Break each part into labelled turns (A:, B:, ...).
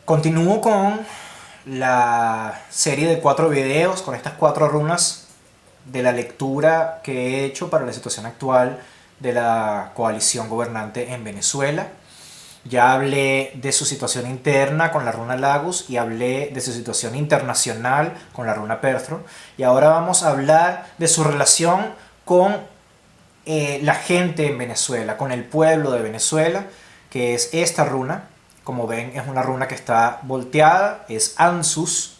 A: Continúo con la serie de 4 videos, con estas 4 runas de la lectura que he hecho para la situación actual de la coalición gobernante en Venezuela. Ya hablé de su situación interna con la runa Lagus y hablé de su situación internacional con la runa Perthro. Y ahora vamos a hablar de su relación con la gente en Venezuela, con el pueblo de Venezuela, que es esta runa. Como ven, es una runa que está volteada, es Ansus.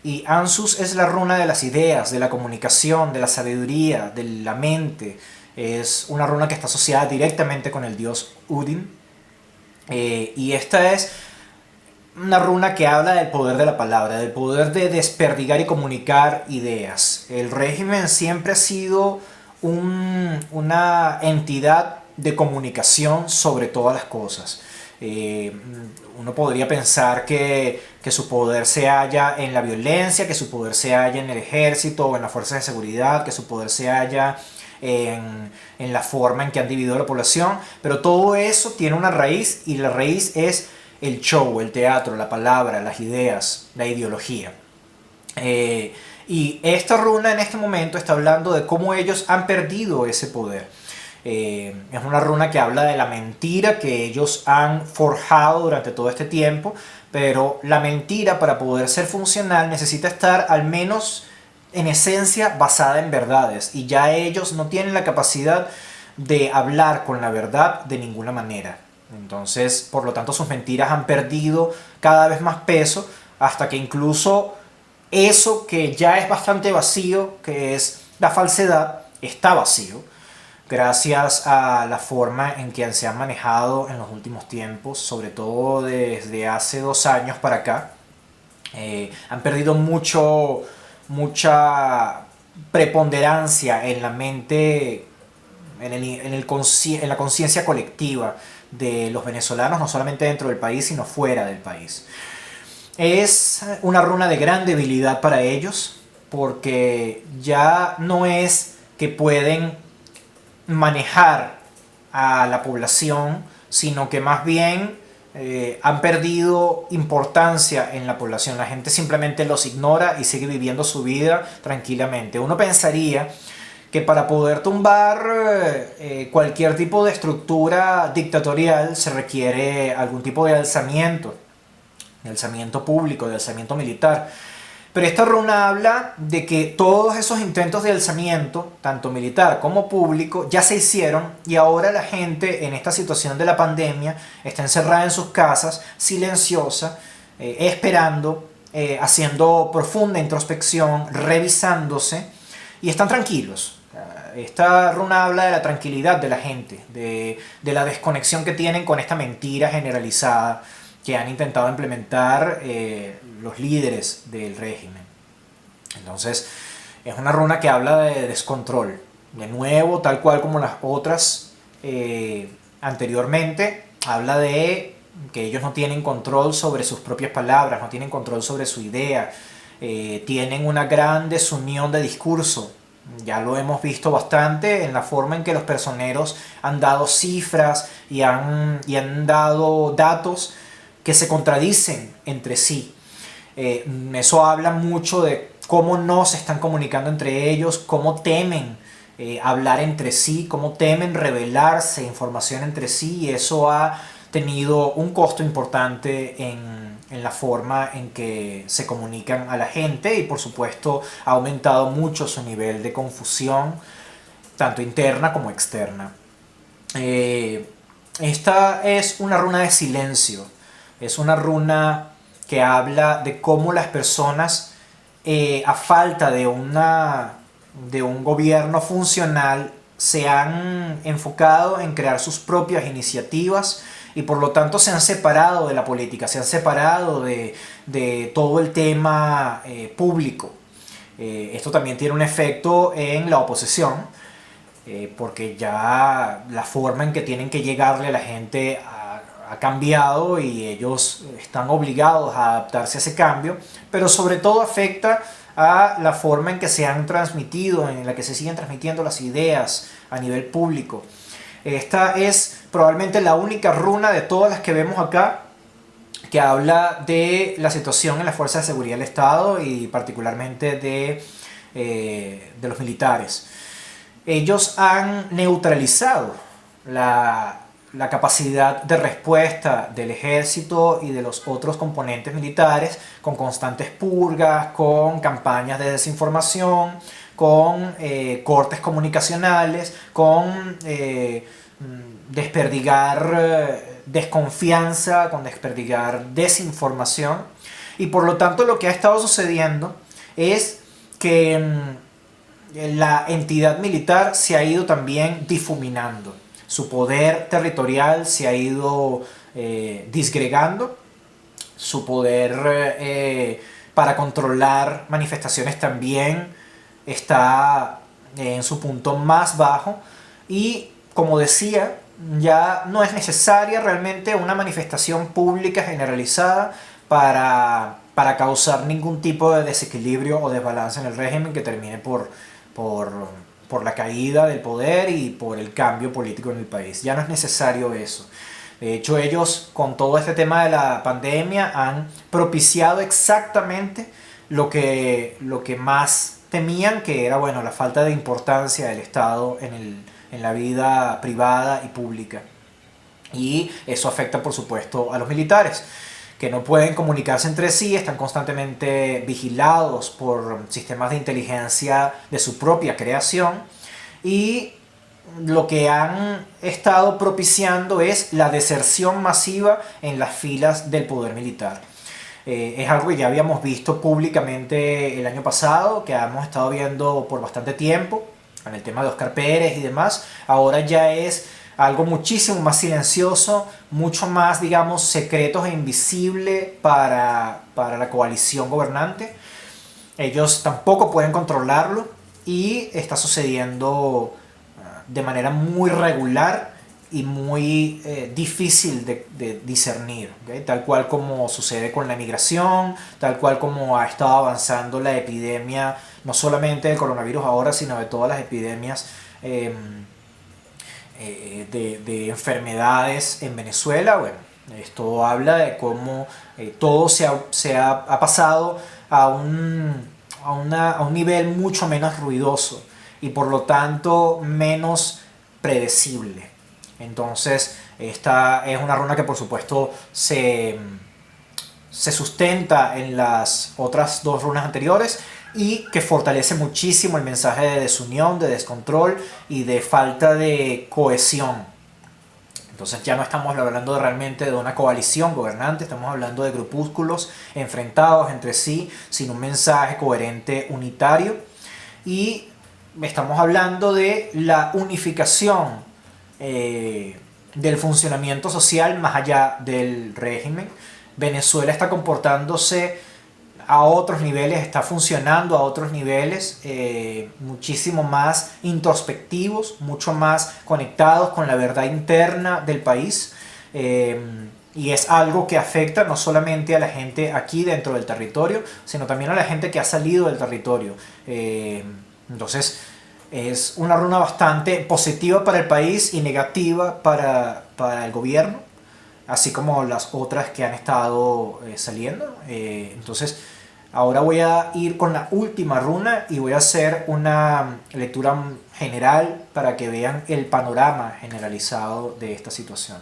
A: Y Ansus es la runa de las ideas, de la comunicación, de la sabiduría, de la mente. Es una runa que está asociada directamente con el dios Udin. Y esta es una runa que habla del poder de la palabra, del poder de desperdigar y comunicar ideas. El régimen siempre ha sido una entidad de comunicación sobre todas las cosas. Eh, Uno podría pensar que su poder se halla en la violencia, que su poder se halla en el ejército o en las fuerzas de seguridad, que su poder se halla en la forma en que han dividido la población, pero todo eso tiene una raíz y la raíz es el show, el teatro, la palabra, las ideas, la ideología. Y esta runa en este momento está hablando de cómo ellos han perdido ese poder. Es una runa que habla de la mentira que ellos han forjado durante todo este tiempo, pero la mentira, para poder ser funcional, necesita estar al menos en esencia basada en verdades, y ya ellos no tienen la capacidad de hablar con la verdad de ninguna manera. Entonces, por lo tanto, sus mentiras han perdido cada vez más peso, hasta que incluso eso que ya es bastante vacío, que es la falsedad, está vacío, gracias a la forma en que se han manejado en los últimos tiempos, sobre todo desde hace 2 años para acá. Han perdido mucha preponderancia en la mente, en la conciencia colectiva de los venezolanos, no solamente dentro del país, sino fuera del país. Es una runa de gran debilidad para ellos, porque ya no es que pueden manejar a la población, sino que más bien han perdido importancia en la población. La gente simplemente los ignora y sigue viviendo su vida tranquilamente. Uno pensaría que para poder tumbar cualquier tipo de estructura dictatorial se requiere algún tipo de alzamiento público, de alzamiento militar. Pero esta runa habla de que todos esos intentos de alzamiento, tanto militar como público, ya se hicieron, y ahora la gente en esta situación de la pandemia está encerrada en sus casas, silenciosa, esperando, haciendo profunda introspección, revisándose, y están tranquilos. Esta runa habla de la tranquilidad de la gente, de la desconexión que tienen con esta mentira generalizada que han intentado implementar los líderes del régimen. Entonces, es una runa que habla de descontrol. De nuevo, tal cual como las otras anteriormente, habla de que ellos no tienen control sobre sus propias palabras, no tienen control sobre su idea, tienen una gran desunión de discurso. Ya lo hemos visto bastante en la forma en que los personeros han dado cifras y han dado datos que se contradicen entre sí. Eso habla mucho de cómo no se están comunicando entre ellos, cómo temen hablar entre sí, cómo temen revelarse información entre sí, y eso ha tenido un costo importante en la forma en que se comunican a la gente, y por supuesto ha aumentado mucho su nivel de confusión, tanto interna como externa. Esta es una runa de silencio, es una runa que habla de cómo las personas, a falta de un gobierno funcional, se han enfocado en crear sus propias iniciativas, y por lo tanto se han separado de la política, se han separado de todo el tema público. Esto también tiene un efecto en la oposición, porque ya la forma en que tienen que llegarle a la gente ha cambiado, y ellos están obligados a adaptarse a ese cambio, pero sobre todo afecta a la forma en que se han transmitido, en la que se siguen transmitiendo las ideas a nivel público. Esta es probablemente la única runa de todas las que vemos acá que habla de la situación en las fuerzas de seguridad del Estado y particularmente de los militares. Ellos han neutralizado la capacidad de respuesta del ejército y de los otros componentes militares con constantes purgas, con campañas de desinformación, con cortes comunicacionales, con desperdigar desconfianza, con desperdigar desinformación. Y por lo tanto lo que ha estado sucediendo es que la entidad militar se ha ido también difuminando. Su poder territorial se ha ido disgregando. Su poder para controlar manifestaciones también está en su punto más bajo. Y como decía, ya no es necesaria realmente una manifestación pública generalizada para causar ningún tipo de desequilibrio o desbalance en el régimen que termine por la caída del poder y por el cambio político en el país. Ya no es necesario eso. De hecho, ellos con todo este tema de la pandemia han propiciado exactamente lo que más temían, que era bueno, la falta de importancia del Estado en la vida privada y pública. Y eso afecta, por supuesto, a los militares, que no pueden comunicarse entre sí, están constantemente vigilados por sistemas de inteligencia de su propia creación, y lo que han estado propiciando es la deserción masiva en las filas del poder militar. Es algo que ya habíamos visto públicamente el año pasado, que hemos estado viendo por bastante tiempo, con el tema de Óscar Pérez y demás. Ahora ya es algo muchísimo más silencioso, mucho más, digamos, secretos e invisible para la coalición gobernante. Ellos tampoco pueden controlarlo y está sucediendo de manera muy regular y muy difícil de discernir, ¿okay? Tal cual como sucede con la migración, tal cual como ha estado avanzando la epidemia, no solamente del coronavirus ahora, sino de todas las epidemias de enfermedades en Venezuela. Bueno, esto habla de cómo todo ha pasado a un nivel mucho menos ruidoso y por lo tanto menos predecible. Entonces, esta es una runa que por supuesto se sustenta en las otras dos runas anteriores y que fortalece muchísimo el mensaje de desunión, de descontrol y de falta de cohesión. Entonces ya no estamos hablando realmente de una coalición gobernante, estamos hablando de grupúsculos enfrentados entre sí sin un mensaje coherente unitario, y estamos hablando de la unificación del funcionamiento social más allá del régimen. Venezuela está comportándose a otros niveles, está funcionando a otros niveles muchísimo más introspectivos, mucho más conectados con la verdad interna del país, y es algo que afecta no solamente a la gente aquí dentro del territorio, sino también a la gente que ha salido del territorio. Entonces es una runa bastante positiva para el país y negativa para el gobierno, así como las otras que han estado saliendo. Entonces ahora voy a ir con la última runa y voy a hacer una lectura general para que vean el panorama generalizado de esta situación.